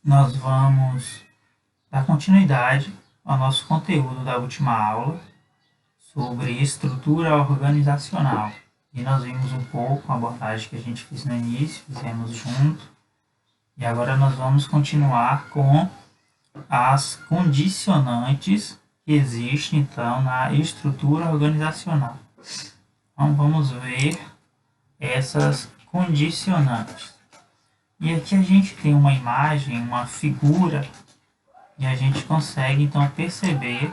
Nós vamos dar continuidade ao nosso conteúdo da última aula sobre estrutura organizacional. E nós vimos um pouco a abordagem que a gente fez no início, fizemos junto. E agora nós vamos continuar com as condicionantes que existem, então, na estrutura organizacional. Então, vamos ver essas condicionantes. E aqui a gente tem uma imagem, uma figura, e a gente consegue, então, perceber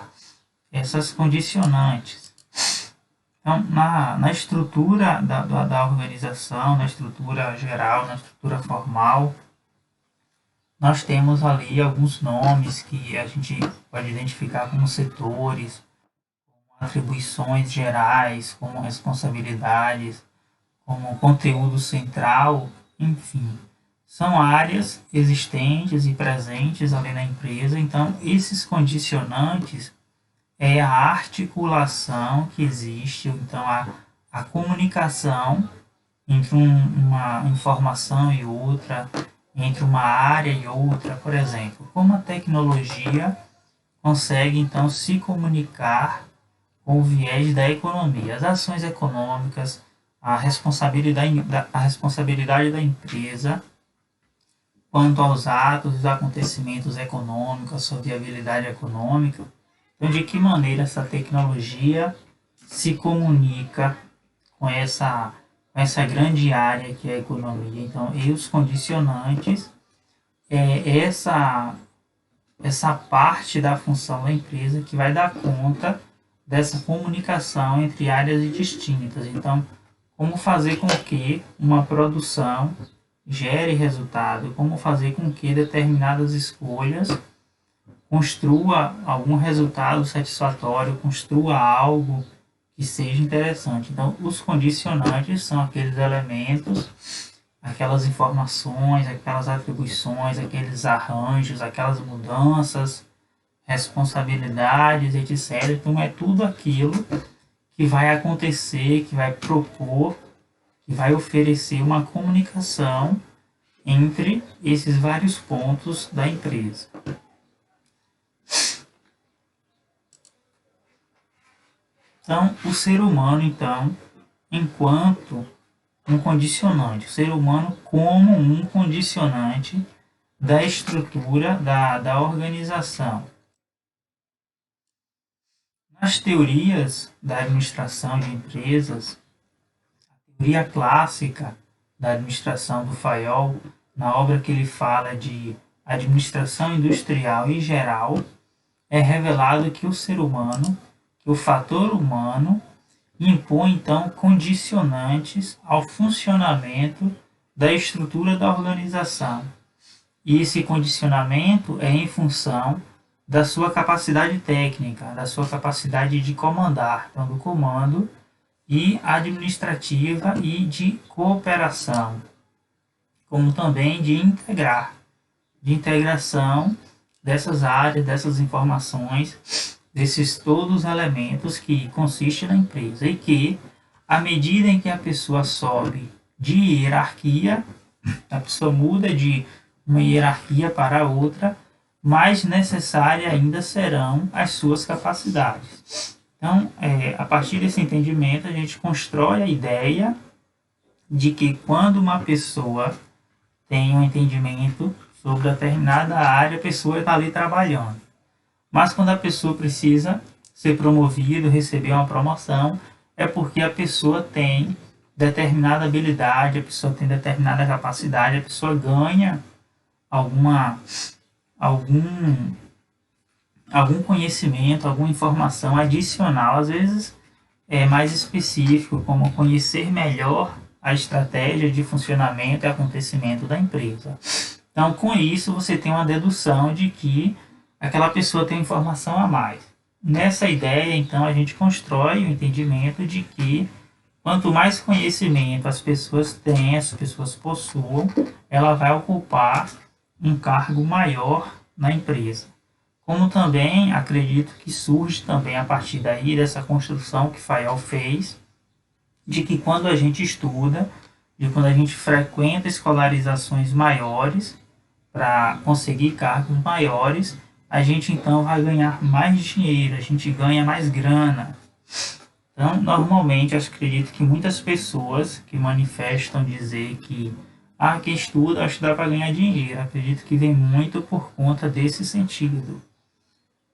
essas condicionantes. Então, na estrutura da organização, na estrutura geral, na estrutura formal, nós temos ali alguns nomes que a gente pode identificar como setores, como atribuições gerais, como responsabilidades, como conteúdo central, enfim. São áreas existentes e presentes ali na empresa. Então, esses condicionantes é a articulação que existe, então a comunicação entre uma informação e outra, entre uma área e outra, por exemplo, como a tecnologia consegue então se comunicar com o viés da economia, as ações econômicas, a responsabilidade da empresa quanto aos atos e os acontecimentos econômicos, a sua viabilidade econômica. Então, de que maneira essa tecnologia se comunica com essa grande área que é a economia? Então, e os condicionantes é essa parte da função da empresa que vai dar conta dessa comunicação entre áreas distintas. Então, como fazer com que uma produção gere resultado, como fazer com que determinadas escolhas construa algum resultado satisfatório, construa algo que seja interessante. Então, os condicionantes são aqueles elementos, aquelas informações, aquelas atribuições, aqueles arranjos, aquelas mudanças, responsabilidades, etc. Então, é tudo aquilo que vai acontecer, que vai propor, que vai oferecer uma comunicação entre esses vários pontos da empresa. Então, o ser humano, então, enquanto um condicionante, o ser humano como um condicionante da estrutura da organização. Nas teorias da administração de empresas, a teoria clássica da administração do Fayol, na obra que ele fala de administração industrial e geral, é revelado que o ser humano, que o fator humano, impõe então condicionantes ao funcionamento da estrutura da organização. E esse condicionamento é em função da sua capacidade técnica, da sua capacidade de comandar, então do comando e administrativa e de cooperação, como também de integrar, de integração dessas áreas, dessas informações, desses todos os elementos que consistem na empresa e que, à medida em que a pessoa sobe de hierarquia, a pessoa muda de uma hierarquia para outra, mais necessária ainda serão as suas capacidades. Então, a partir desse entendimento, a gente constrói a ideia de que quando uma pessoa tem um entendimento sobre determinada área, a pessoa está ali trabalhando. Mas quando a pessoa precisa ser promovida, receber uma promoção, é porque a pessoa tem determinada habilidade, a pessoa tem determinada capacidade, a pessoa ganha algum conhecimento, alguma informação adicional, às vezes mais específico, como conhecer melhor a estratégia de funcionamento e acontecimento da empresa. Então, com isso, você tem uma dedução de que aquela pessoa tem informação a mais. Nessa ideia, então, a gente constrói o entendimento de que quanto mais conhecimento as pessoas têm, as pessoas possuam, ela vai ocupar um cargo maior na empresa. Como também acredito que surge também a partir daí dessa construção que Fayol fez, de que quando a gente estuda, de quando a gente frequenta escolarizações maiores, para conseguir cargos maiores, a gente então vai ganhar mais dinheiro, a gente ganha mais grana. Então, normalmente, eu acredito que muitas pessoas que manifestam dizer que quem estuda, vai estudar para ganhar dinheiro. Acredito que vem muito por conta desse sentido.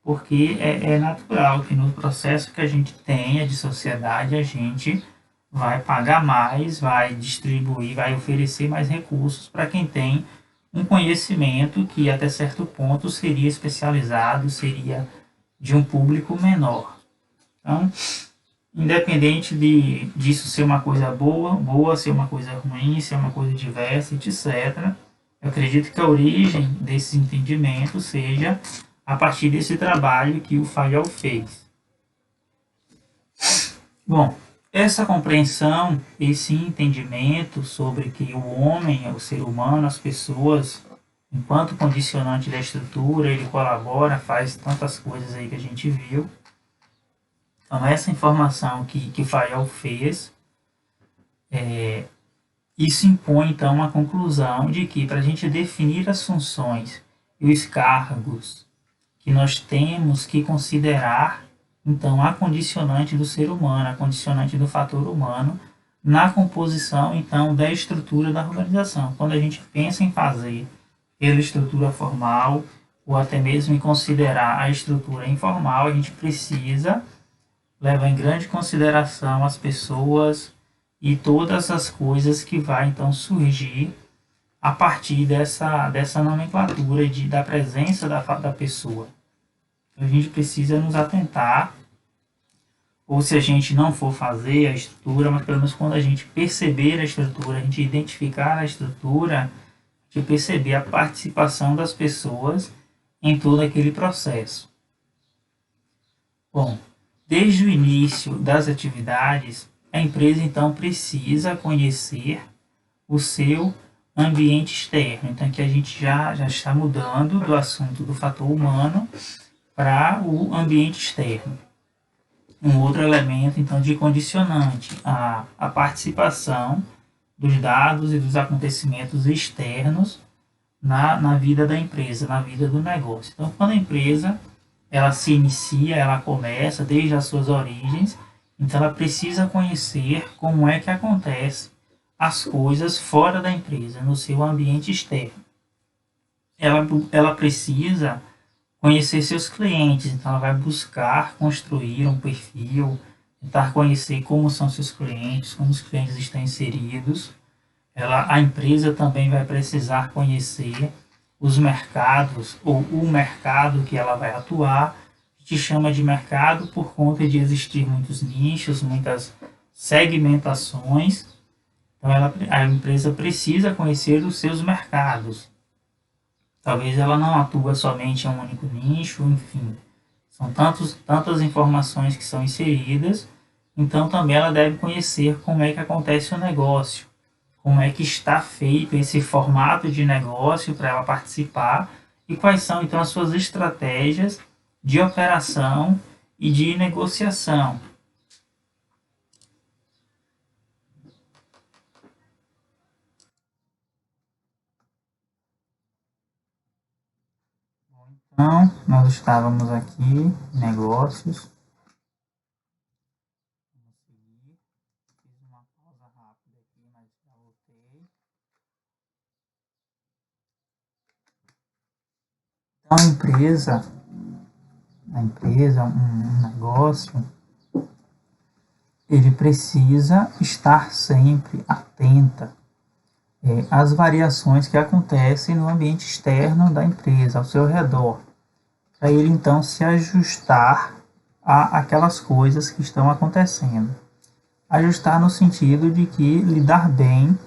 Porque é natural que no processo que a gente tenha de sociedade, a gente vai pagar mais, vai distribuir, vai oferecer mais recursos para quem tem um conhecimento que até certo ponto seria especializado, seria de um público menor. Então, independente disso ser uma coisa boa, ser uma coisa ruim, ser uma coisa diversa, etc., eu acredito que a origem desses entendimentos seja a partir desse trabalho que o Fayol fez. Bom, essa compreensão, esse entendimento sobre que o homem, o ser humano, as pessoas, enquanto condicionante da estrutura, ele colabora, faz tantas coisas aí que a gente viu. Então, essa informação que o Fayol fez, isso impõe, então, uma conclusão de que, para a gente definir as funções e os cargos que nós temos que considerar, então, a condicionante do ser humano, a condicionante do fator humano, na composição, então, da estrutura da organização. Quando a gente pensa em fazer pela estrutura formal, ou até mesmo em considerar a estrutura informal, a gente precisa levar em grande consideração as pessoas e todas as coisas que vai então surgir a partir dessa nomenclatura da presença da pessoa. Então, a gente precisa nos atentar, ou se a gente não for fazer a estrutura, mas pelo menos quando a gente perceber a estrutura, a gente identificar a estrutura, de perceber a participação das pessoas em todo aquele processo. Bom, desde o início das atividades, a empresa então precisa conhecer o seu ambiente externo. Então aqui a gente já está mudando do assunto do fator humano para o ambiente externo. Um outro elemento então de condicionante, a participação dos dados e dos acontecimentos externos na vida da empresa, na vida do negócio. Então, quando a empresa ela se inicia, ela começa desde as suas origens, então ela precisa conhecer como é que acontece as coisas fora da empresa, no seu ambiente externo. Ela precisa conhecer seus clientes, então ela vai buscar construir um perfil, tentar conhecer como são seus clientes, como os clientes estão inseridos. A empresa também vai precisar conhecer os mercados ou o mercado que ela vai atuar. A gente chama de mercado por conta de existir muitos nichos, muitas segmentações. Então a empresa precisa conhecer os seus mercados. Talvez ela não atua somente em um único nicho, enfim. São tantas informações que são inseridas, então também ela deve conhecer como é que acontece o negócio, como é que está feito esse formato de negócio para ela participar e quais são então as suas estratégias de operação e de negociação. Então, nós estávamos aqui, negócios. Fiz uma pausa rápida aqui, mas já voltei. Então, um negócio, ele precisa estar sempre atenta às variações que acontecem no ambiente externo da empresa, ao seu redor, para ele então se ajustar àquelas coisas que estão acontecendo. Ajustar no sentido de que lidar bem,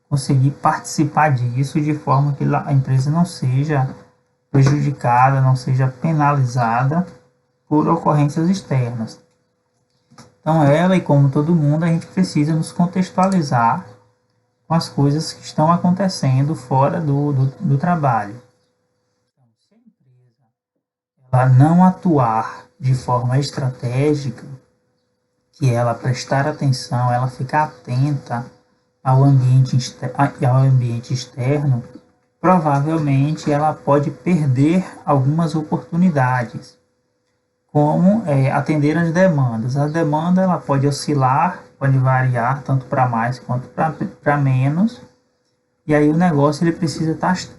conseguir participar disso de forma que a empresa não seja prejudicada, não seja penalizada por ocorrências externas. Então ela, e como todo mundo, a gente precisa nos contextualizar com as coisas que estão acontecendo fora do trabalho. Então, se a empresa ela não atuar de forma estratégica, que ela prestar atenção, ela ficar atenta ao ambiente externo, provavelmente ela pode perder algumas oportunidades, como atender as demandas. A demanda ela pode oscilar, pode variar tanto para mais quanto para menos, e aí o negócio ele precisa estar atento,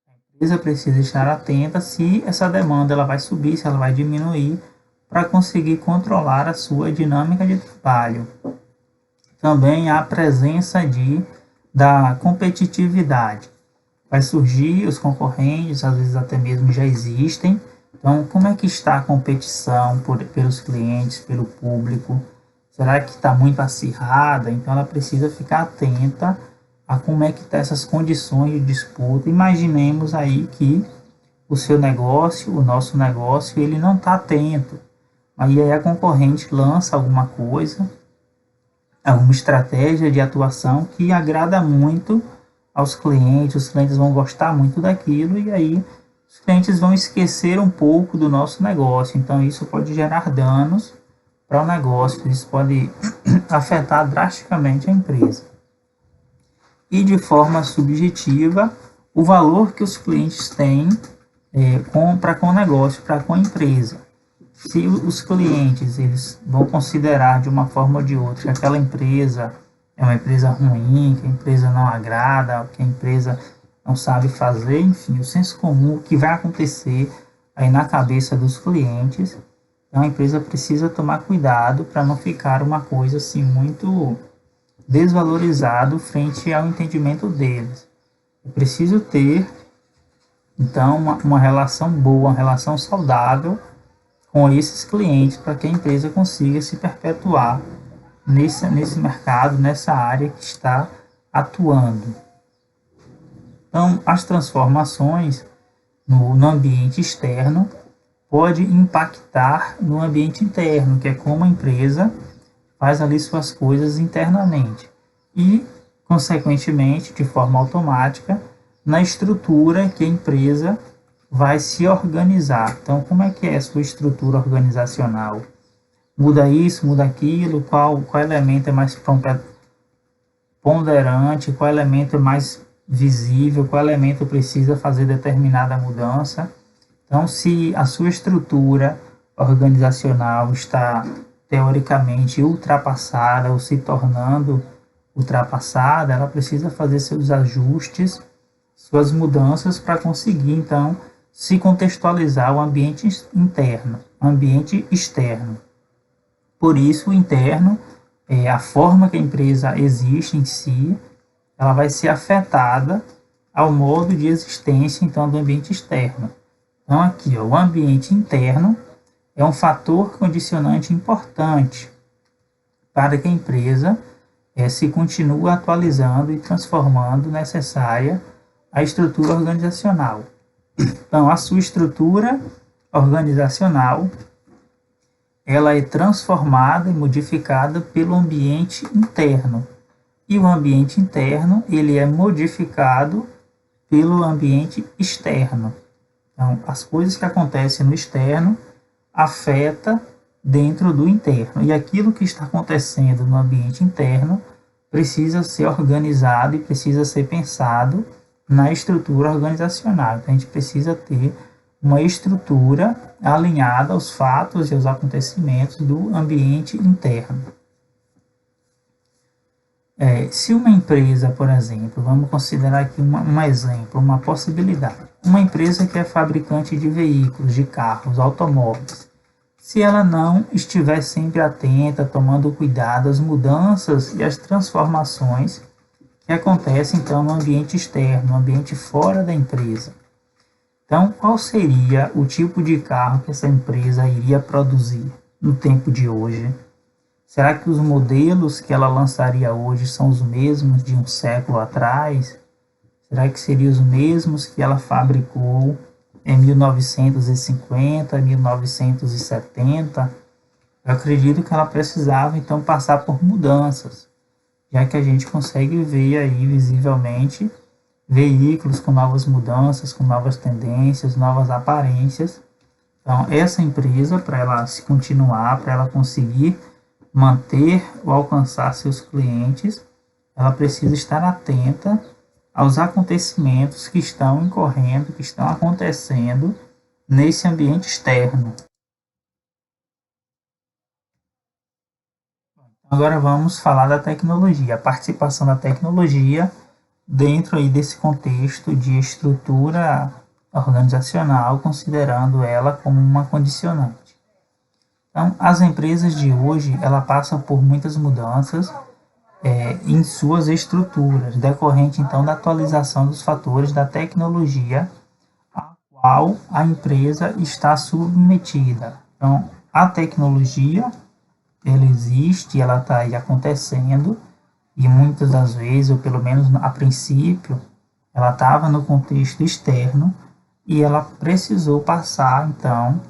a empresa precisa estar atenta se essa demanda ela vai subir, se ela vai diminuir, para conseguir controlar a sua dinâmica de trabalho. Também a presença da competitividade. Vai surgir os concorrentes, às vezes até mesmo já existem. Então, como é que está a competição pelos clientes, pelo público? Será que está muito acirrada? Então, ela precisa ficar atenta a como é que estão essas condições de disputa. Imaginemos aí que o seu negócio, o nosso negócio, ele não está atento. Aí a concorrente lança alguma coisa, alguma estratégia de atuação que agrada muito aos clientes, os clientes vão gostar muito daquilo e aí os clientes vão esquecer um pouco do nosso negócio. Então isso pode gerar danos para o negócio, isso pode afetar drasticamente a empresa. E de forma subjetiva, o valor que os clientes têm para com o negócio, para com a empresa. Se os clientes eles vão considerar de uma forma ou de outra que aquela empresa é uma empresa ruim, que a empresa não agrada, que a empresa não sabe fazer, enfim, o senso comum, o que vai acontecer aí na cabeça dos clientes, então a empresa precisa tomar cuidado para não ficar uma coisa assim muito desvalorizado frente ao entendimento deles. É preciso ter, então, uma relação boa, uma relação saudável com esses clientes para que a empresa consiga se perpetuar nesse mercado, nessa área que está atuando. Então, as transformações no ambiente externo pode impactar no ambiente interno, que é como a empresa faz ali suas coisas internamente e, consequentemente, de forma automática, na estrutura que a empresa vai se organizar. Então, como é que é a sua estrutura organizacional? Muda isso, muda aquilo, qual elemento é mais ponderante, qual elemento é mais visível, qual elemento precisa fazer determinada mudança. Então, se a sua estrutura organizacional está teoricamente ultrapassada ou se tornando ultrapassada, ela precisa fazer seus ajustes, suas mudanças para conseguir, então, se contextualizar o ambiente interno, o ambiente externo. Por isso, o interno, a forma que a empresa existe em si, ela vai ser afetada ao modo de existência, então, do ambiente externo. Então, aqui, o ambiente interno é um fator condicionante importante para que a empresa se continue atualizando e transformando necessária a estrutura organizacional. Então, a sua estrutura organizacional ela é transformada e modificada pelo ambiente interno. E o ambiente interno ele é modificado pelo ambiente externo. Então, as coisas que acontecem no externo afetam dentro do interno. E aquilo que está acontecendo no ambiente interno precisa ser organizado e precisa ser pensado na estrutura organizacional. Então, a gente precisa ter uma estrutura alinhada aos fatos e aos acontecimentos do ambiente interno. Se uma empresa, por exemplo, vamos considerar aqui um exemplo, uma possibilidade. Uma empresa que é fabricante de veículos, de carros, automóveis. Se ela não estiver sempre atenta, tomando cuidado às mudanças e às transformações que acontecem então no ambiente externo, no ambiente fora da empresa. Então, qual seria o tipo de carro que essa empresa iria produzir no tempo de hoje? Será que os modelos que ela lançaria hoje são os mesmos de um século atrás? Será que seriam os mesmos que ela fabricou em 1950, 1970? Eu acredito que ela precisava então passar por mudanças, já que a gente consegue ver aí visivelmente veículos com novas mudanças, com novas tendências, novas aparências. Então, essa empresa, para ela se continuar, para ela conseguir manter ou alcançar seus clientes, ela precisa estar atenta aos acontecimentos que estão ocorrendo, que estão acontecendo nesse ambiente externo. Agora vamos falar da tecnologia, a participação da tecnologia dentro aí desse contexto de estrutura organizacional, considerando ela como uma condicionante. Então, as empresas de hoje, ela passam por muitas mudanças em suas estruturas, decorrente então da atualização dos fatores da tecnologia a qual a empresa está submetida. Então, a tecnologia, ela existe, ela está aí acontecendo, e muitas das vezes, ou pelo menos a princípio, ela estava no contexto externo e ela precisou passar, então,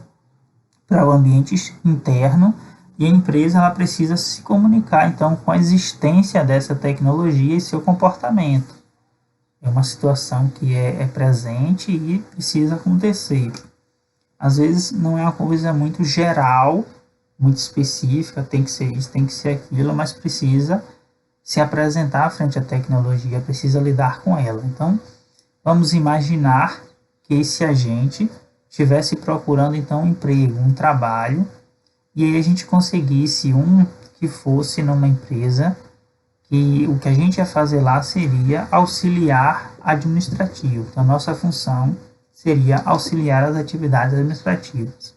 para o ambiente interno, e a empresa ela precisa se comunicar, então, com a existência dessa tecnologia e seu comportamento. É uma situação que é presente e precisa acontecer. Às vezes não é uma coisa muito geral, muito específica, tem que ser isso, tem que ser aquilo, mas precisa se apresentar frente à tecnologia, precisa lidar com ela. Então, vamos imaginar que esse agente estivesse procurando então um emprego, um trabalho, e aí a gente conseguisse que fosse numa empresa que o que a gente ia fazer lá seria auxiliar administrativo. Então, nossa função seria auxiliar as atividades administrativas.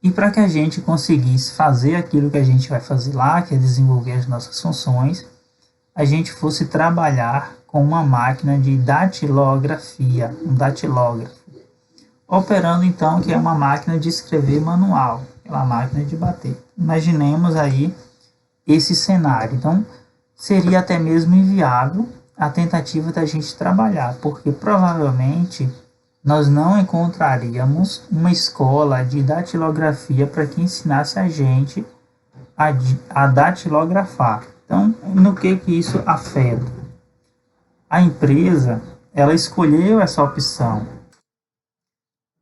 E para que a gente conseguisse fazer aquilo que a gente vai fazer lá, que é desenvolver as nossas funções, a gente fosse trabalhar com uma máquina de datilografia, um datilógrafo, operando então que é uma máquina de escrever manual, aquela máquina de bater. Imaginemos aí esse cenário. Então, seria até mesmo inviável a tentativa da gente trabalhar, porque provavelmente nós não encontraríamos uma escola de datilografia para que ensinasse a gente a datilografar. Então, no que isso afeta? A empresa, ela escolheu essa opção.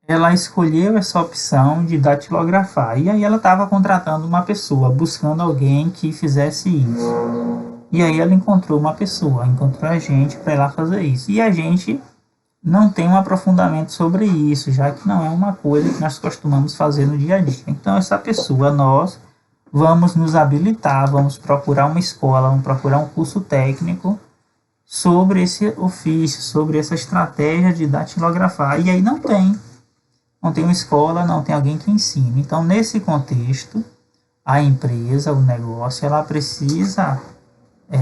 Ela escolheu essa opção de datilografar. E aí ela estava contratando uma pessoa, buscando alguém que fizesse isso. E aí ela encontrou uma pessoa, encontrou a gente para ir lá fazer isso. E a gente não tem um aprofundamento sobre isso, já que não é uma coisa que nós costumamos fazer no dia a dia. Então, essa pessoa, nós vamos nos habilitar, vamos procurar uma escola, vamos procurar um curso técnico sobre esse ofício, sobre essa estratégia de datilografar. E aí não tem uma escola, não tem alguém que ensine. Então, nesse contexto, a empresa, o negócio, ela precisa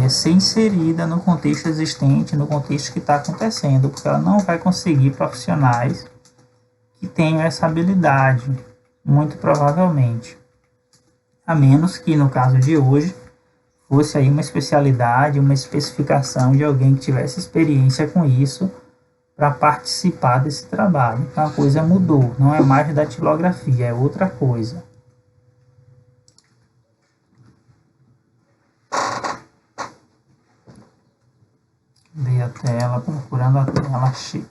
ser inserida no contexto existente, no contexto que está acontecendo, porque ela não vai conseguir profissionais que tenham essa habilidade, muito provavelmente. A menos que, no caso de hoje, fosse aí uma especialidade, uma especificação de alguém que tivesse experiência com isso para participar desse trabalho. Então a coisa mudou, não é mais datilografia, é outra coisa. Dei a tela, procurando a tela, achei.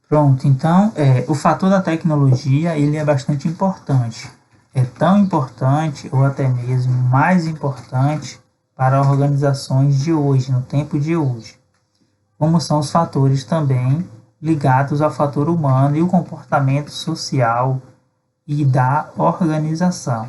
Pronto, então o fator da tecnologia ele é bastante importante. É tão importante ou até mesmo mais importante para organizações de hoje, no tempo de hoje, como são os fatores também ligados ao fator humano e o comportamento social e da organização.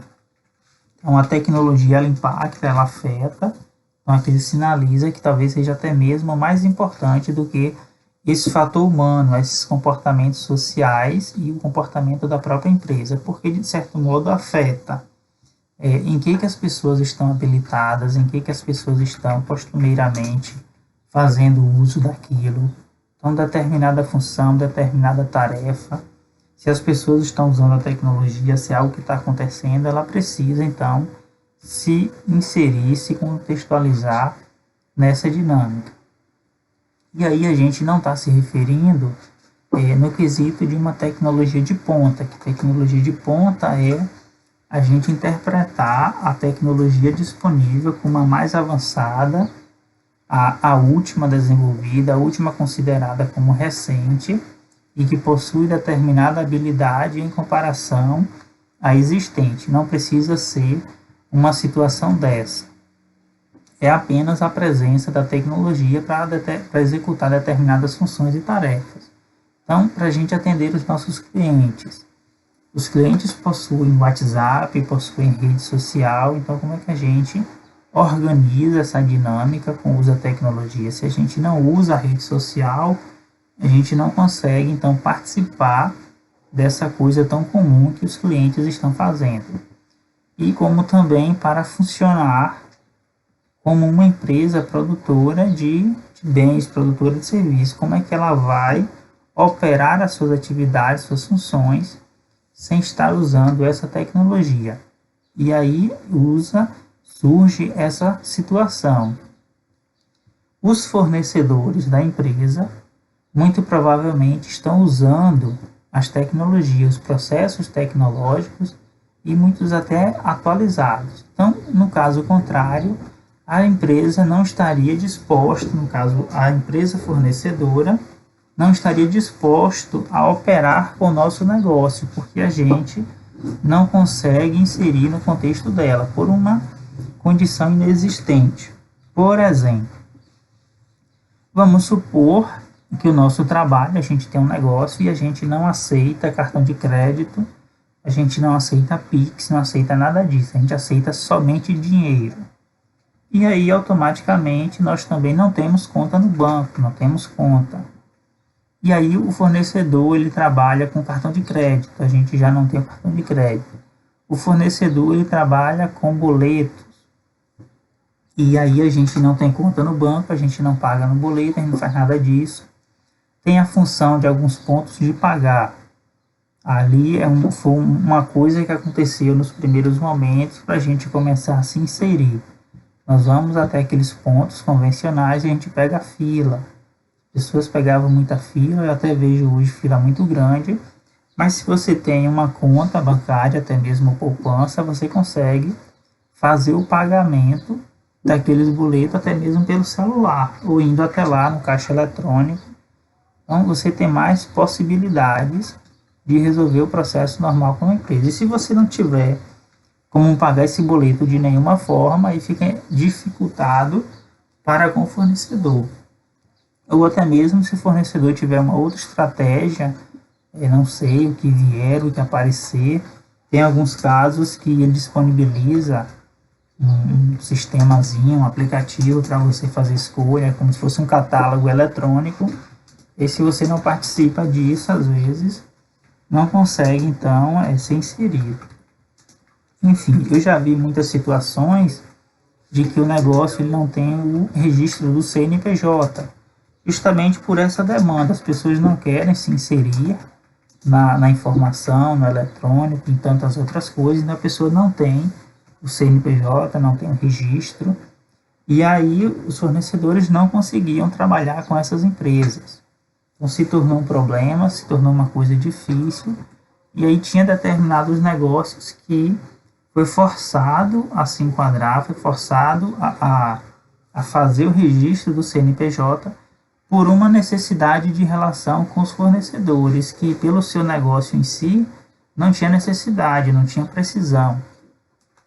Então a tecnologia ela impacta, ela afeta, então aqui sinaliza que talvez seja até mesmo mais importante do que esse fator humano, esses comportamentos sociais e o comportamento da própria empresa, porque de certo modo afeta em que as pessoas estão habilitadas, em que as pessoas estão costumeiramente fazendo uso daquilo, então determinada função, determinada tarefa. Se as pessoas estão usando a tecnologia, se é algo que está acontecendo, ela precisa então se inserir, se contextualizar nessa dinâmica. E aí a gente não está se referindo no quesito de uma tecnologia de ponta, que tecnologia de ponta é a gente interpretar a tecnologia disponível como a mais avançada, a última desenvolvida, a última considerada como recente e que possui determinada habilidade em comparação à existente. Não precisa ser uma situação dessa. é apenas a presença da tecnologia para executar determinadas funções e tarefas. Então, para a gente atender os nossos clientes. Os clientes possuem WhatsApp, possuem rede social, então como é que a gente organiza essa dinâmica com o uso da tecnologia? Se a gente não usa a rede social, a gente não consegue então participar dessa coisa tão comum que os clientes estão fazendo. E como também para funcionar como uma empresa produtora de bens, produtora de serviços, como é que ela vai operar as suas atividades, suas funções, sem estar usando essa tecnologia. E aí surge essa situação. Os fornecedores da empresa muito provavelmente estão usando as tecnologias, os processos tecnológicos e muitos até atualizados. Então, no caso contrário, a empresa não estaria disposta, no caso a empresa fornecedora, não estaria disposto a operar com o nosso negócio, porque a gente não consegue inserir no contexto dela, por uma condição inexistente. Por exemplo, vamos supor que o nosso trabalho, a gente tem um negócio e a gente não aceita cartão de crédito, a gente não aceita Pix, não aceita nada disso, a gente aceita somente dinheiro. E aí, automaticamente, nós também não temos conta no banco, não temos conta. E aí, o fornecedor, ele trabalha com cartão de crédito, a gente já não tem cartão de crédito. O fornecedor, ele trabalha com boletos. E aí, a gente não tem conta no banco, a gente não paga no boleto, a gente não faz nada disso. Tem a função de alguns pontos de pagar. Ali foi uma coisa que aconteceu nos primeiros momentos para a gente começar a se inserir. Nós vamos até aqueles pontos convencionais e a gente pega a fila. As pessoas pegavam muita fila, eu até vejo hoje fila muito grande, mas se você tem uma conta bancária, até mesmo poupança, você consegue fazer o pagamento daqueles boletos até mesmo pelo celular, ou indo até lá no caixa eletrônico. Então você tem mais possibilidades de resolver o processo normal com a empresa. E se você não tiver como pagar esse boleto de nenhuma forma, aí fica dificultado para com o fornecedor. Ou até mesmo se o fornecedor tiver uma outra estratégia, não sei o que vier, o que aparecer. Tem alguns casos que ele disponibiliza um sistemazinho, um aplicativo para você fazer escolha, como se fosse um catálogo eletrônico. E se você não participa disso, às vezes, não consegue, então, ser inserido. Enfim, eu já vi muitas situações de que o negócio ele não tem o registro do CNPJ, justamente por essa demanda. As pessoas não querem se inserir na informação, no eletrônico, em tantas outras coisas, então a pessoa não tem o CNPJ, não tem o registro, e aí os fornecedores não conseguiam trabalhar com essas empresas. Então se tornou um problema, se tornou uma coisa difícil, e aí tinha determinados negócios que foi forçado a se enquadrar, foi forçado a fazer o registro do CNPJ por uma necessidade de relação com os fornecedores, que pelo seu negócio em si não tinha necessidade, não tinha precisão,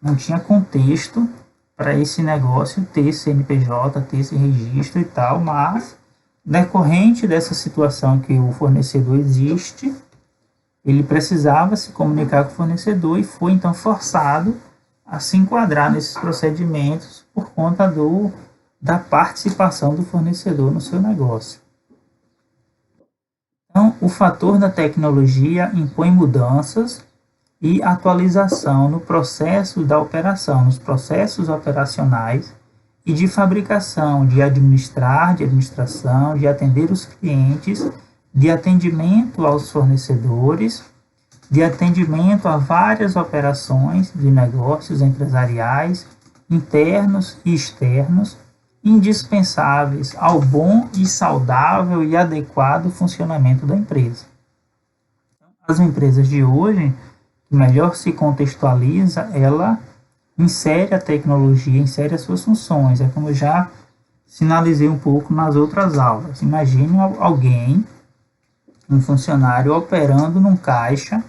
não tinha contexto para esse negócio ter CNPJ, ter esse registro e tal, mas decorrente dessa situação que o fornecedor existe, ele precisava se comunicar com o fornecedor e foi então forçado a se enquadrar nesses procedimentos por conta da participação do fornecedor no seu negócio. Então, o fator da tecnologia impõe mudanças e atualização no processo da operação, nos processos operacionais e de fabricação, de administração, de atender os clientes, de atendimento aos fornecedores, de atendimento a várias operações de negócios empresariais, internos e externos, indispensáveis ao bom e saudável e adequado funcionamento da empresa. As empresas de hoje, que melhor se contextualiza, ela insere a tecnologia, insere as suas funções. É como eu já sinalizei um pouco nas outras aulas. Imagine alguém, um funcionário operando num caixa,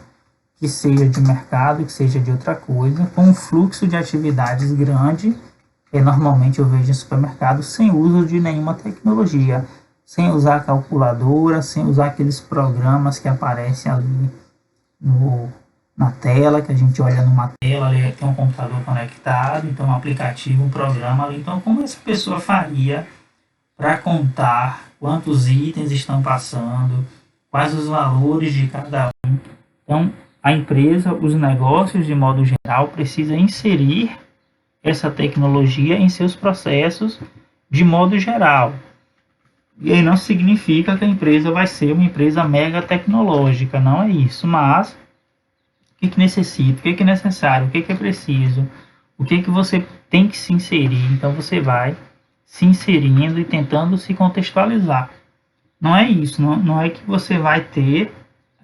que seja de mercado, que seja de outra coisa, com um fluxo de atividades grande, normalmente eu vejo em supermercados sem uso de nenhuma tecnologia, sem usar calculadora, sem usar aqueles programas que aparecem ali no, na tela, que a gente olha numa tela, ali tem um computador conectado, então um aplicativo, um programa ali. Então, como essa pessoa faria para contar quantos itens estão passando, quais os valores de cada um? Então, a empresa, os negócios de modo geral, precisa inserir essa tecnologia em seus processos de modo geral. E aí não significa que a empresa vai ser uma empresa mega tecnológica, não é isso, mas o que necessita, o que é necessário, o que é preciso, o que você tem que se inserir. Então você vai se inserindo e tentando se contextualizar. Não é isso, não é que você vai ter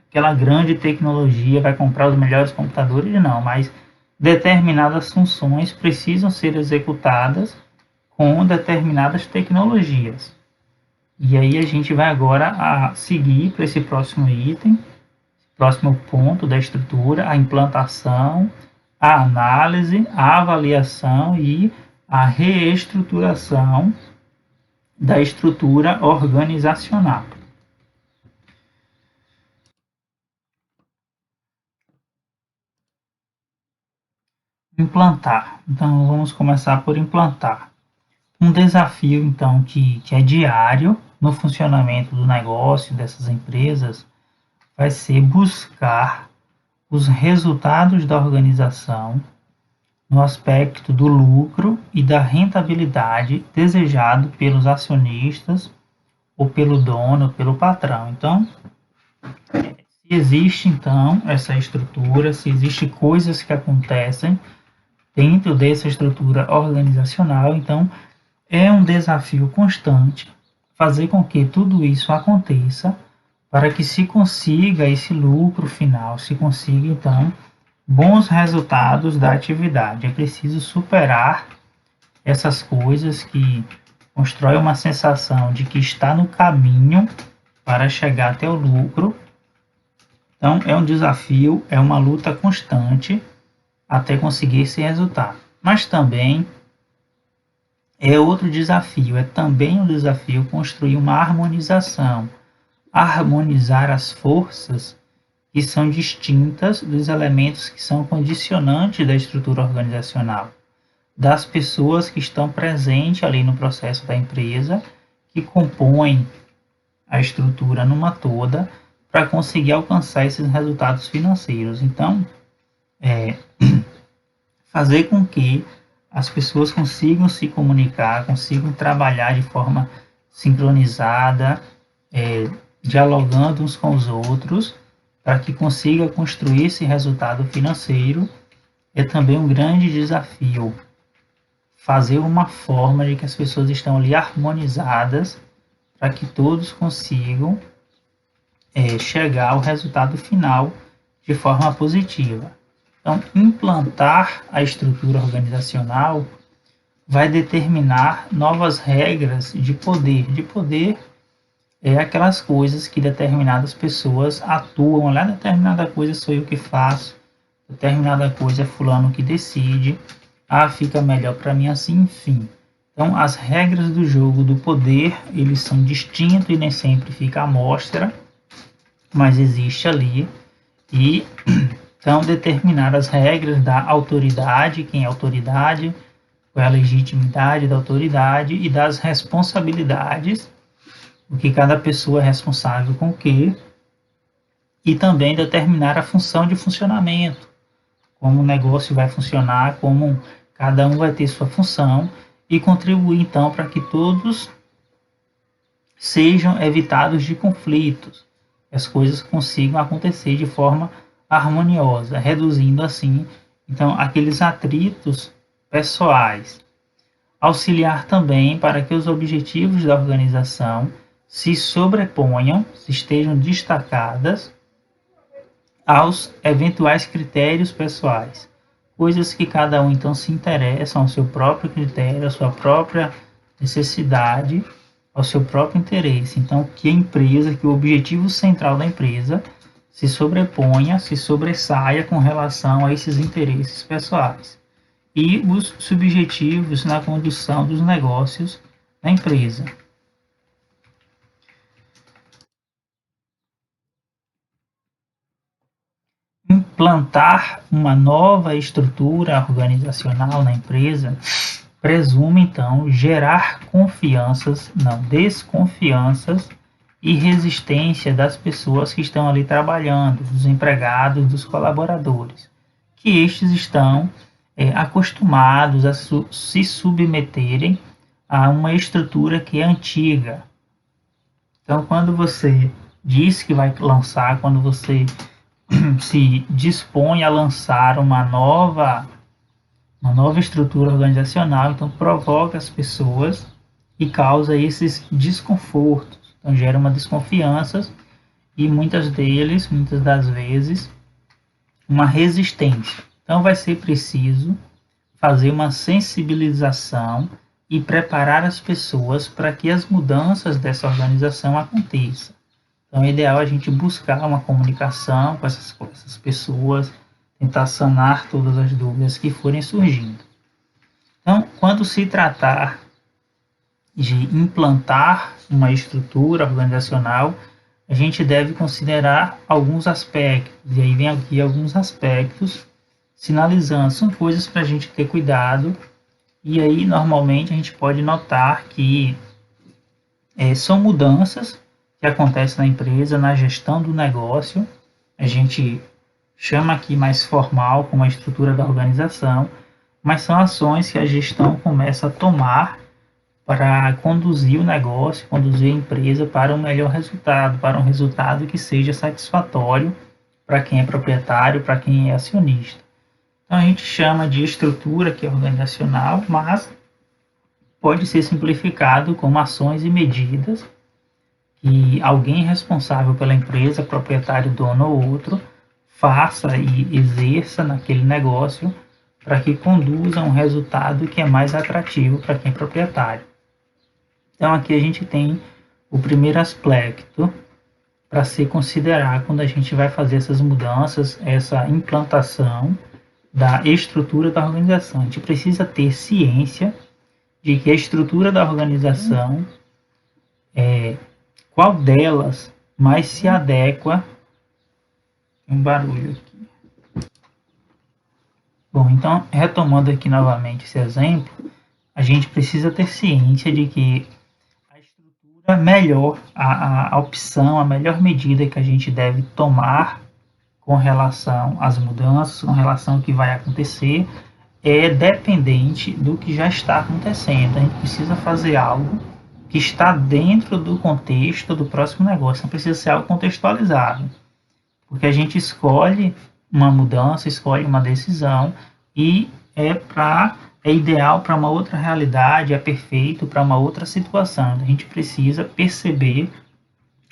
aquela grande tecnologia, vai comprar os melhores computadores, não, mas determinadas funções precisam ser executadas com determinadas tecnologias. E aí a gente vai agora a seguir para esse próximo item, próximo ponto da estrutura, a implantação, a análise, a avaliação e a reestruturação da estrutura organizacional. Implantar. Então vamos começar por implantar. Um desafio então que é diário no funcionamento do negócio dessas empresas vai ser buscar os resultados da organização no aspecto do lucro e da rentabilidade desejado pelos acionistas ou pelo dono, ou pelo patrão. Então, se existe então essa estrutura, se existem coisas que acontecem dentro dessa estrutura organizacional, então é um desafio constante fazer com que tudo isso aconteça para que se consiga esse lucro final, se consiga então bons resultados da atividade. É preciso superar essas coisas que constroem uma sensação de que está no caminho para chegar até o lucro. Então é um desafio, é uma luta constante até conseguir esse resultado. Mas também é outro desafio, é também um desafio construir uma harmonização, harmonizar as forças que são distintas dos elementos que são condicionantes da estrutura organizacional, das pessoas que estão presentes ali no processo da empresa, que compõem a estrutura numa toda, para conseguir alcançar esses resultados financeiros. Então, fazer com que as pessoas consigam se comunicar, consigam trabalhar de forma sincronizada, dialogando uns com os outros, para que consiga construir esse resultado financeiro, é também um grande desafio. Fazer uma forma de que as pessoas estão ali harmonizadas, para que todos consigam chegar ao resultado final de forma positiva. Então, implantar a estrutura organizacional vai determinar novas regras de poder. De poder é aquelas coisas que determinadas pessoas atuam. Olha, determinada coisa sou eu que faço, determinada coisa é fulano que decide. Fica melhor para mim assim, enfim. Então, as regras do jogo do poder, eles são distintos e nem sempre fica à mostra, mas existe ali. E então, determinar as regras da autoridade, quem é autoridade, qual é a legitimidade da autoridade e das responsabilidades, o que cada pessoa é responsável com o quê, e também determinar a função de funcionamento, como o negócio vai funcionar, como cada um vai ter sua função, e contribuir então para que todos sejam evitados de conflitos, que as coisas consigam acontecer de forma harmoniosa, reduzindo assim então aqueles atritos pessoais. Auxiliar também para que os objetivos da organização se sobreponham, estejam destacadas aos eventuais critérios pessoais, coisas que cada um então se interessa ao seu próprio critério, à sua própria necessidade, ao seu próprio interesse. Então, que a empresa, que o objetivo central da empresa se sobreponha, se sobressaia com relação a esses interesses pessoais. e os subjetivos na condução dos negócios da empresa. Implantar uma nova estrutura organizacional na empresa presume, então, gerar confianças, não desconfianças e resistência das pessoas que estão ali trabalhando, dos empregados, dos colaboradores, que estes estão acostumados a se submeterem a uma estrutura que é antiga. Então, quando você diz que vai lançar, quando você se dispõe a lançar uma nova estrutura organizacional, então provoca as pessoas e causa esses desconfortos. Então gera uma desconfiança e muitas das vezes, uma resistência. Então vai ser preciso fazer uma sensibilização e preparar as pessoas para que as mudanças dessa organização aconteçam. Então é ideal a gente buscar uma comunicação com essas pessoas, tentar sanar todas as dúvidas que forem surgindo. Então, quando se tratar de implantar uma estrutura organizacional, a gente deve considerar alguns aspectos, e aí vem aqui alguns aspectos sinalizando, são coisas para a gente ter cuidado, e aí normalmente a gente pode notar que são mudanças que acontecem na empresa, na gestão do negócio, a gente chama aqui mais formal como a estrutura da organização, mas são ações que a gestão começa a tomar para conduzir o negócio, conduzir a empresa para um melhor resultado, para um resultado que seja satisfatório para quem é proprietário, para quem é acionista. Então a gente chama de estrutura que é organizacional, mas pode ser simplificado como ações e medidas que alguém responsável pela empresa, proprietário, dono ou outro, faça e exerça naquele negócio para que conduza a um resultado que é mais atrativo para quem é proprietário. Então aqui a gente tem o primeiro aspecto para se considerar quando a gente vai fazer essas mudanças, essa implantação da estrutura da organização. A gente precisa ter ciência de que a estrutura da organização qual delas mais se adequa. Tem um barulho aqui. Bom, então, retomando aqui novamente esse exemplo, a gente precisa ter ciência de que a estrutura melhor, a opção, a melhor medida que a gente deve tomar com relação às mudanças, com relação ao que vai acontecer, é dependente do que já está acontecendo. A gente precisa fazer algo que está dentro do contexto do próximo negócio, não precisa ser algo contextualizado, porque a gente escolhe uma mudança, escolhe uma decisão e é ideal para uma outra realidade, é perfeito para uma outra situação. A gente precisa perceber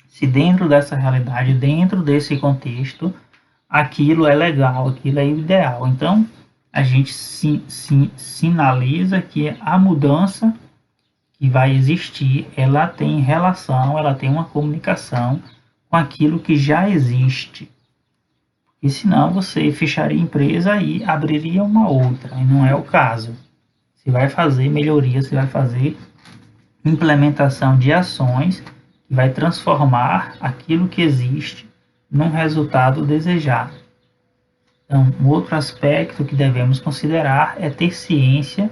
se dentro dessa realidade, dentro desse contexto, aquilo é legal, aquilo é ideal. Então, a gente sinaliza que a mudança que vai existir, ela tem relação, ela tem uma comunicação com aquilo que já existe. E senão você fecharia a empresa e abriria uma outra, e não é o caso. Você vai fazer melhoria, você vai fazer implementação de ações que vai transformar aquilo que existe num resultado desejado. Então, um outro aspecto que devemos considerar é ter ciência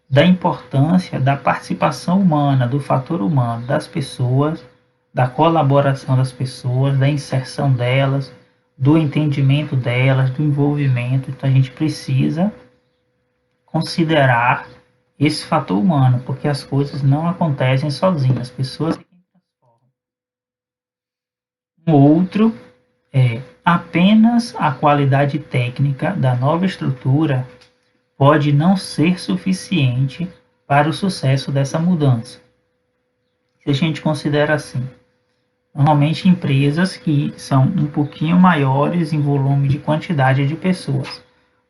da importância da participação humana, do fator humano, das pessoas, da colaboração das pessoas, da inserção delas, do entendimento delas, do envolvimento. Então a gente precisa considerar esse fator humano, porque as coisas não acontecem sozinhas, as pessoas é quem transformam. Um outro é apenas a qualidade técnica da nova estrutura pode não ser suficiente para o sucesso dessa mudança. Se a gente considera assim, normalmente empresas que são um pouquinho maiores em volume de quantidade de pessoas.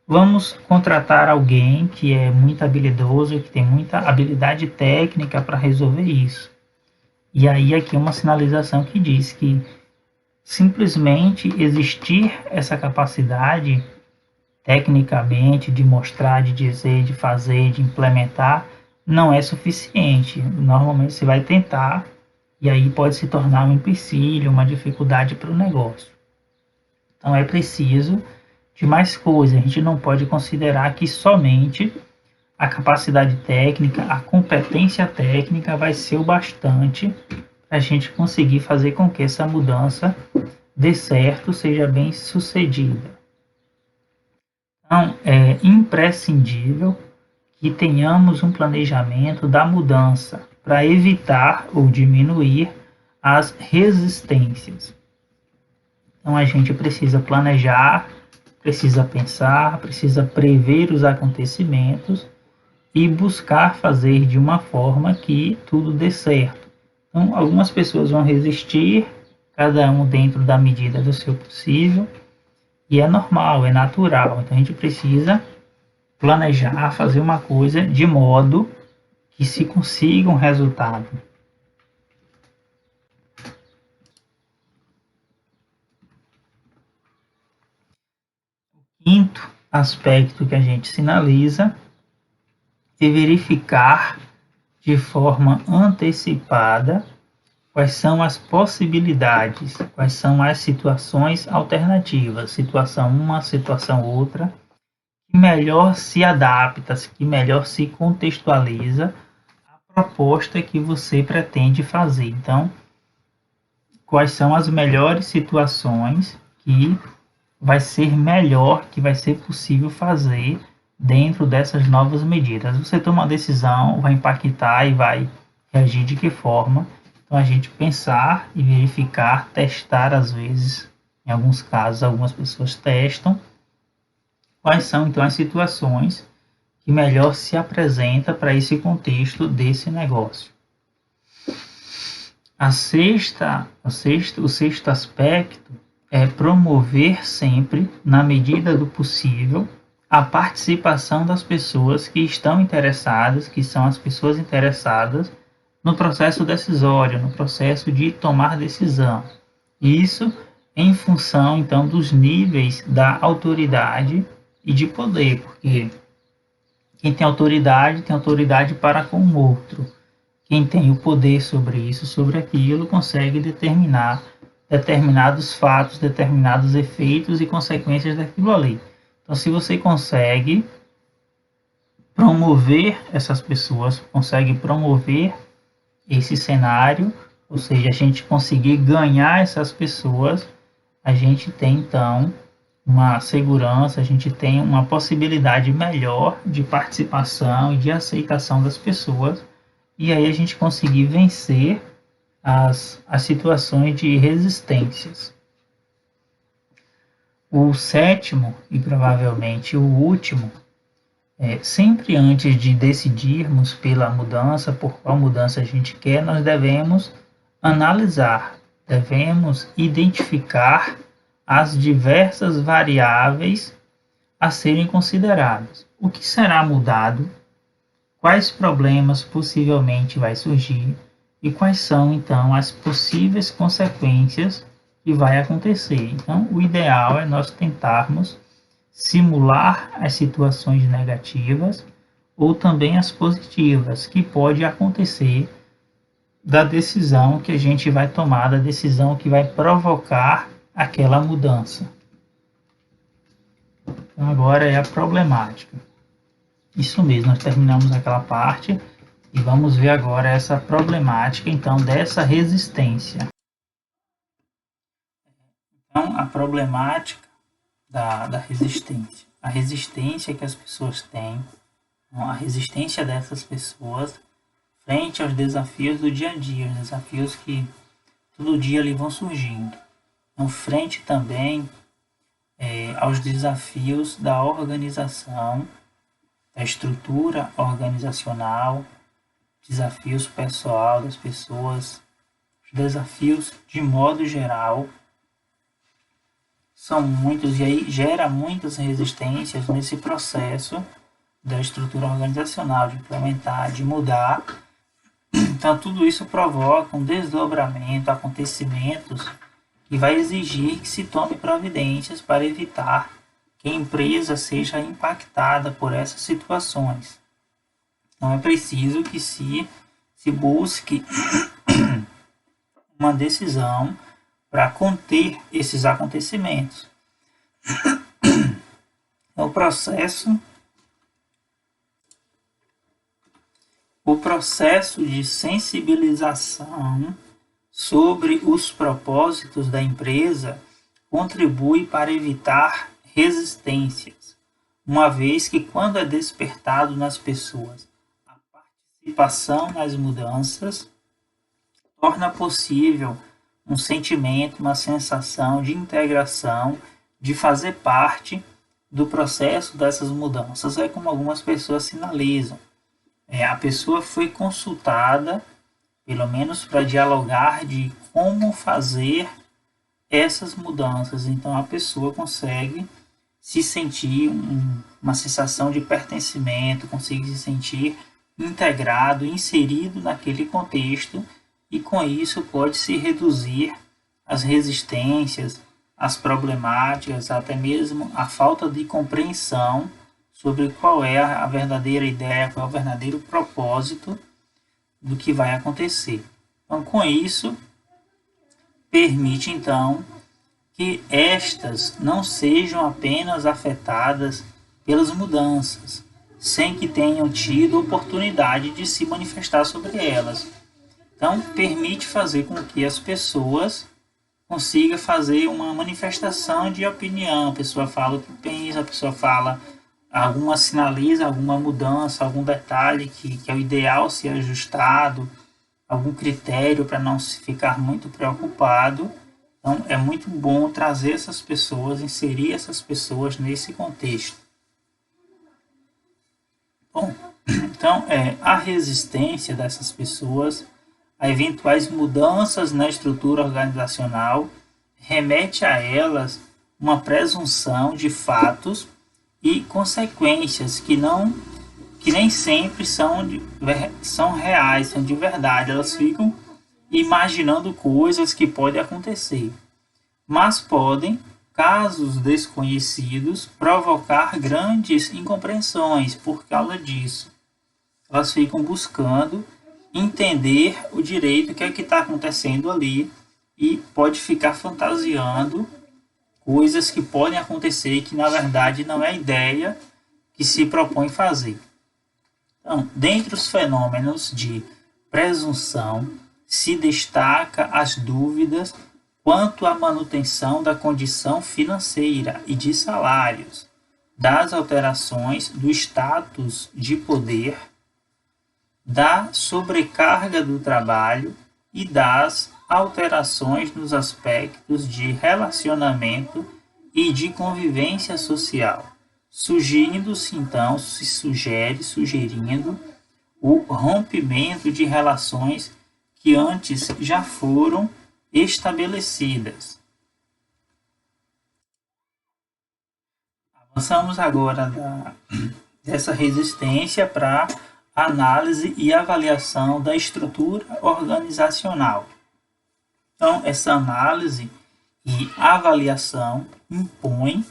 Vamos contratar alguém que é muito habilidoso, que tem muita habilidade técnica para resolver isso. E aí aqui uma sinalização que diz que simplesmente existir essa capacidade tecnicamente, de mostrar, de dizer, de fazer, de implementar, não é suficiente. Normalmente você vai tentar e aí pode se tornar um empecilho, uma dificuldade para o negócio. Então é preciso de mais coisa. A gente não pode considerar que somente a capacidade técnica, a competência técnica vai ser o bastante para a gente conseguir fazer com que essa mudança dê certo, seja bem sucedida. Então, é imprescindível que tenhamos um planejamento da mudança para evitar ou diminuir as resistências. Então, a gente precisa planejar, precisa pensar, precisa prever os acontecimentos e buscar fazer de uma forma que tudo dê certo. Então, algumas pessoas vão resistir, cada um dentro da medida do seu possível, e é normal, é natural. Então, a gente precisa planejar, fazer uma coisa de modo que se consiga um resultado. O quinto aspecto que a gente sinaliza é verificar de forma antecipada quais são as possibilidades, quais são as situações alternativas, situação uma, situação outra, que melhor se adapta, que melhor se contextualiza a proposta que você pretende fazer. Então, quais são as melhores situações que vai ser melhor, que vai ser possível fazer dentro dessas novas medidas. Você toma uma decisão, vai impactar e vai reagir de que forma. Então, a gente pensar e verificar, testar às vezes, em alguns casos, algumas pessoas testam, quais são então as situações que melhor se apresenta para esse contexto desse negócio. O sexto aspecto é promover sempre, na medida do possível, a participação das pessoas que estão interessadas, que são as pessoas interessadas no processo decisório, no processo de tomar decisão. Isso em função, então, dos níveis da autoridade e de poder, porque quem tem autoridade para com o outro. Quem tem o poder sobre isso, sobre aquilo, consegue determinar determinados fatos, determinados efeitos e consequências daquilo ali. Então, se você consegue promover essas pessoas, consegue promover esse cenário, ou seja, a gente conseguir ganhar essas pessoas, a gente tem então uma segurança, a gente tem uma possibilidade melhor de participação e de aceitação das pessoas, e aí a gente conseguir vencer as situações de resistências. O sétimo, e provavelmente o último, sempre antes de decidirmos pela mudança, por qual mudança a gente quer, nós devemos analisar, devemos identificar as diversas variáveis a serem consideradas. O que será mudado? Quais problemas possivelmente vai surgir? E quais são, então, as possíveis consequências que vai acontecer? Então, o ideal é nós tentarmos simular as situações negativas ou também as positivas que pode acontecer da decisão que a gente vai tomar, da decisão que vai provocar aquela mudança. Então, agora é a problemática. Isso mesmo, nós terminamos aquela parte e vamos ver agora essa problemática, então, dessa resistência. Então, a problemática da resistência. A resistência que as pessoas têm, a resistência dessas pessoas frente aos desafios do dia a dia, os desafios que todo dia ali vão surgindo. Então, frente também aos desafios da organização, da estrutura organizacional, desafios pessoal das pessoas, os desafios de modo geral são muitos e aí gera muitas resistências nesse processo da estrutura organizacional, de implementar, de mudar. Então tudo isso provoca um desdobramento, acontecimentos que vai exigir que se tome providências para evitar que que a empresa seja impactada por essas situações. Então é preciso que se busque uma decisão para conter esses acontecimentos. O processo de sensibilização sobre os propósitos da empresa contribui para evitar resistências, uma vez que quando é despertado nas pessoas a participação nas mudanças, torna possível um sentimento, uma sensação de integração, de fazer parte do processo dessas mudanças. É como algumas pessoas sinalizam. A pessoa foi consultada, pelo menos para dialogar de como fazer essas mudanças. Então a pessoa consegue se sentir uma sensação de pertencimento, consegue se sentir integrado, inserido naquele contexto, e com isso pode-se reduzir as resistências, as problemáticas, até mesmo a falta de compreensão sobre qual é a verdadeira ideia, qual é o verdadeiro propósito do que vai acontecer. Então, com isso, permite, então, que estas não sejam apenas afetadas pelas mudanças, sem que tenham tido oportunidade de se manifestar sobre elas. Então, permite fazer com que as pessoas consigam fazer uma manifestação de opinião. A pessoa fala o que pensa, a pessoa fala, alguma sinaliza alguma mudança, algum detalhe que é o ideal ser ajustado, algum critério para não se ficar muito preocupado. Então, é muito bom trazer essas pessoas, inserir essas pessoas nesse contexto. Bom, então, a resistência dessas pessoas a eventuais mudanças na estrutura organizacional remete a elas uma presunção de fatos e consequências que nem sempre são reais, são de verdade. Elas ficam imaginando coisas que podem acontecer, mas podem, casos desconhecidos, provocar grandes incompreensões por causa disso. Elas ficam buscando entender o direito, o que é que está acontecendo ali, e pode ficar fantasiando coisas que podem acontecer e que na verdade não é a ideia que se propõe fazer. Então, dentre os fenômenos de presunção, se destaca as dúvidas quanto à manutenção da condição financeira e de salários, das alterações do status de poder, da sobrecarga do trabalho e das alterações nos aspectos de relacionamento e de convivência social, sugerindo-se então, sugerindo o rompimento de relações que antes já foram estabelecidas. Avançamos agora dessa resistência para análise e avaliação da estrutura organizacional. Então, essa análise e avaliação impõe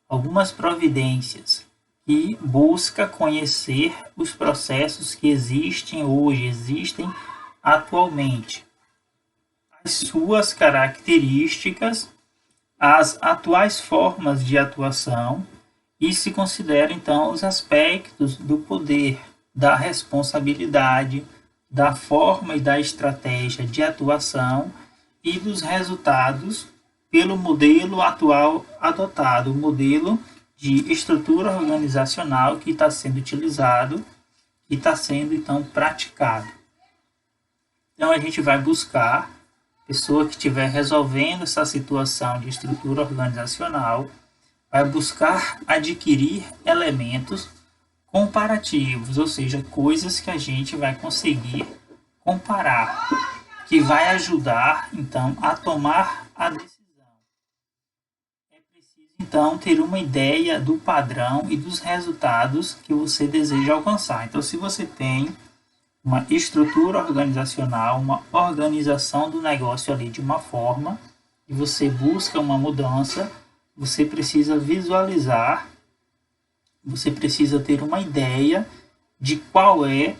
algumas providências que busca conhecer os processos que existem hoje, existem atualmente, as suas características, as atuais formas de atuação, e se considera então os aspectos do poder, da responsabilidade, da forma e da estratégia de atuação e dos resultados pelo modelo atual adotado, o modelo de estrutura organizacional que está sendo utilizado e está sendo então praticado. Então a gente vai buscar pessoa que estiver resolvendo essa situação de estrutura organizacional, vai buscar adquirir elementos comparativos, ou seja, coisas que a gente vai conseguir comparar, que vai ajudar, então, a tomar a decisão. É preciso, então, ter uma ideia do padrão e dos resultados que você deseja alcançar. Então, se você tem uma estrutura organizacional, uma organização do negócio ali de uma forma, e você busca uma mudança, você precisa visualizar, você precisa ter uma ideia de qual é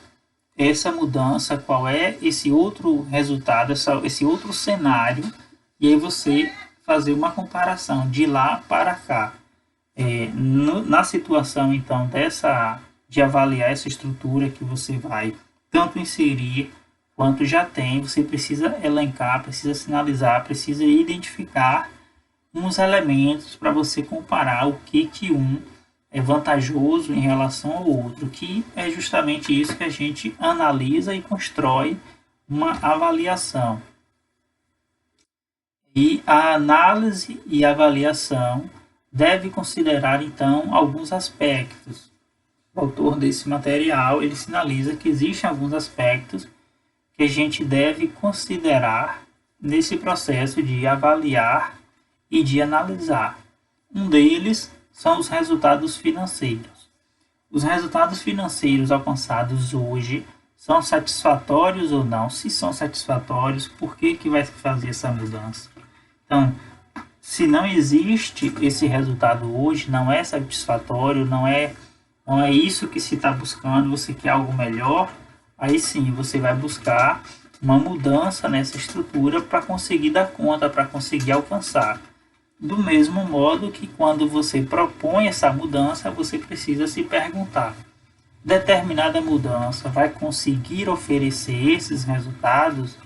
essa mudança, qual é esse outro resultado, esse outro cenário, e aí você fazer uma comparação de lá para cá. Na situação, então, de avaliar essa estrutura que você vai tanto inserir quanto já tem, você precisa elencar, precisa sinalizar, precisa identificar uns elementos para você comparar o que um é vantajoso em relação ao outro, que é justamente isso que a gente analisa e constrói uma avaliação. E a análise e avaliação deve considerar, então, alguns aspectos. O autor desse material, ele sinaliza que existem alguns aspectos que a gente deve considerar nesse processo de avaliar e de analisar. Um deles são os resultados financeiros. Os resultados financeiros alcançados hoje são satisfatórios ou não? Se são satisfatórios, por que vai fazer essa mudança? Então, se não existe esse resultado hoje, não é satisfatório, não é isso que se está buscando, você quer algo melhor, aí sim você vai buscar uma mudança nessa estrutura para conseguir dar conta, para conseguir alcançar. Do mesmo modo que quando você propõe essa mudança, você precisa se perguntar: determinada mudança vai conseguir oferecer esses resultados?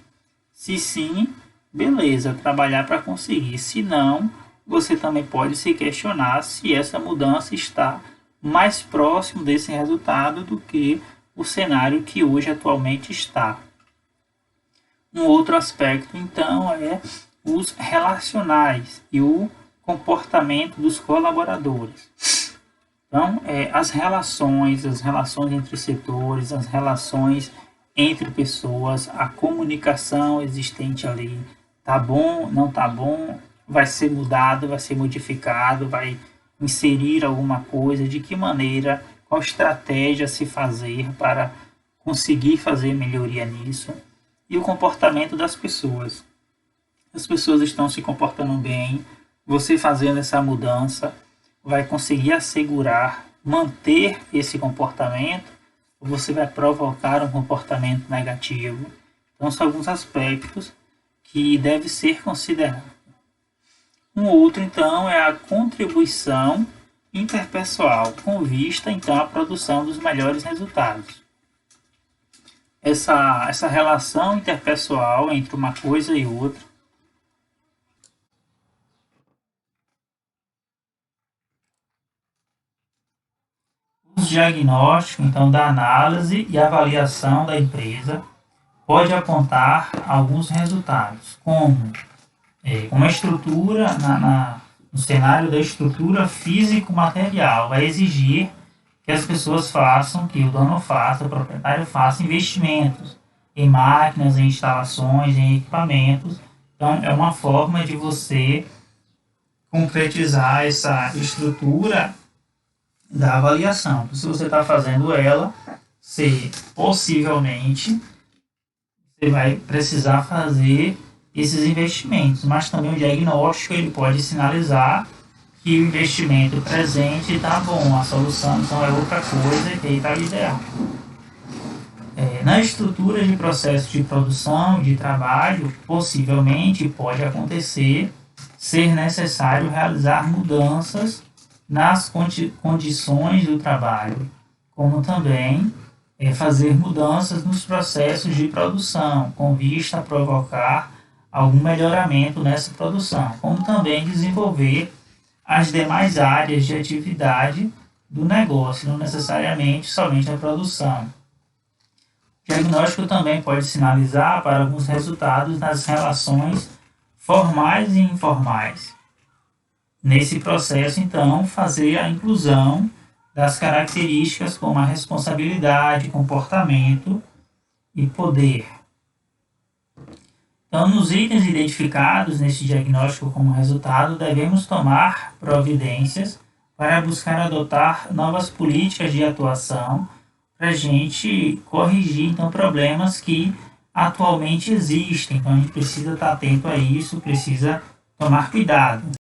Se sim, beleza, trabalhar para conseguir. Se não, você também pode se questionar se essa mudança está mais próximo desse resultado do que o cenário que hoje atualmente está. Um outro aspecto, então, é os relacionais e o comportamento dos colaboradores. Então, as relações entre setores, as relações entre pessoas, a comunicação existente ali, tá bom, não tá bom, vai ser mudado, vai ser modificado, vai inserir alguma coisa, de que maneira, qual estratégia se fazer para conseguir fazer melhoria nisso. E o comportamento das pessoas. As pessoas estão se comportando bem, você fazendo essa mudança vai conseguir assegurar, manter esse comportamento, ou você vai provocar um comportamento negativo. Então, são alguns aspectos que devem ser considerados. Um outro, então, é a contribuição interpessoal, com vista, então, à produção dos melhores resultados. Essa relação interpessoal entre uma coisa e outra. Os diagnósticos, então, da análise e avaliação da empresa pode apontar alguns resultados, como uma estrutura no cenário da estrutura físico-material vai exigir que as pessoas façam, que o dono faça, o proprietário faça investimentos em máquinas, em instalações, em equipamentos. Então, é uma forma de você concretizar essa estrutura da avaliação. Se você está fazendo ela, possivelmente você vai precisar fazer esses investimentos, mas também o diagnóstico ele pode sinalizar que o investimento presente está bom, a solução então é outra coisa que aí está ideal. Na estrutura de processo de produção, de trabalho, possivelmente pode acontecer ser necessário realizar mudanças nas condições do trabalho, como também fazer mudanças nos processos de produção, com vista a provocar algum melhoramento nessa produção, como também desenvolver as demais áreas de atividade do negócio, não necessariamente somente a produção. O diagnóstico também pode sinalizar para alguns resultados nas relações formais e informais. Nesse processo, então, fazer a inclusão das características como a responsabilidade, comportamento e poder. Então, nos itens identificados nesse diagnóstico como resultado, devemos tomar providências para buscar adotar novas políticas de atuação para a gente corrigir, então, problemas que atualmente existem. Então, a gente precisa estar atento a isso, precisa tomar cuidado.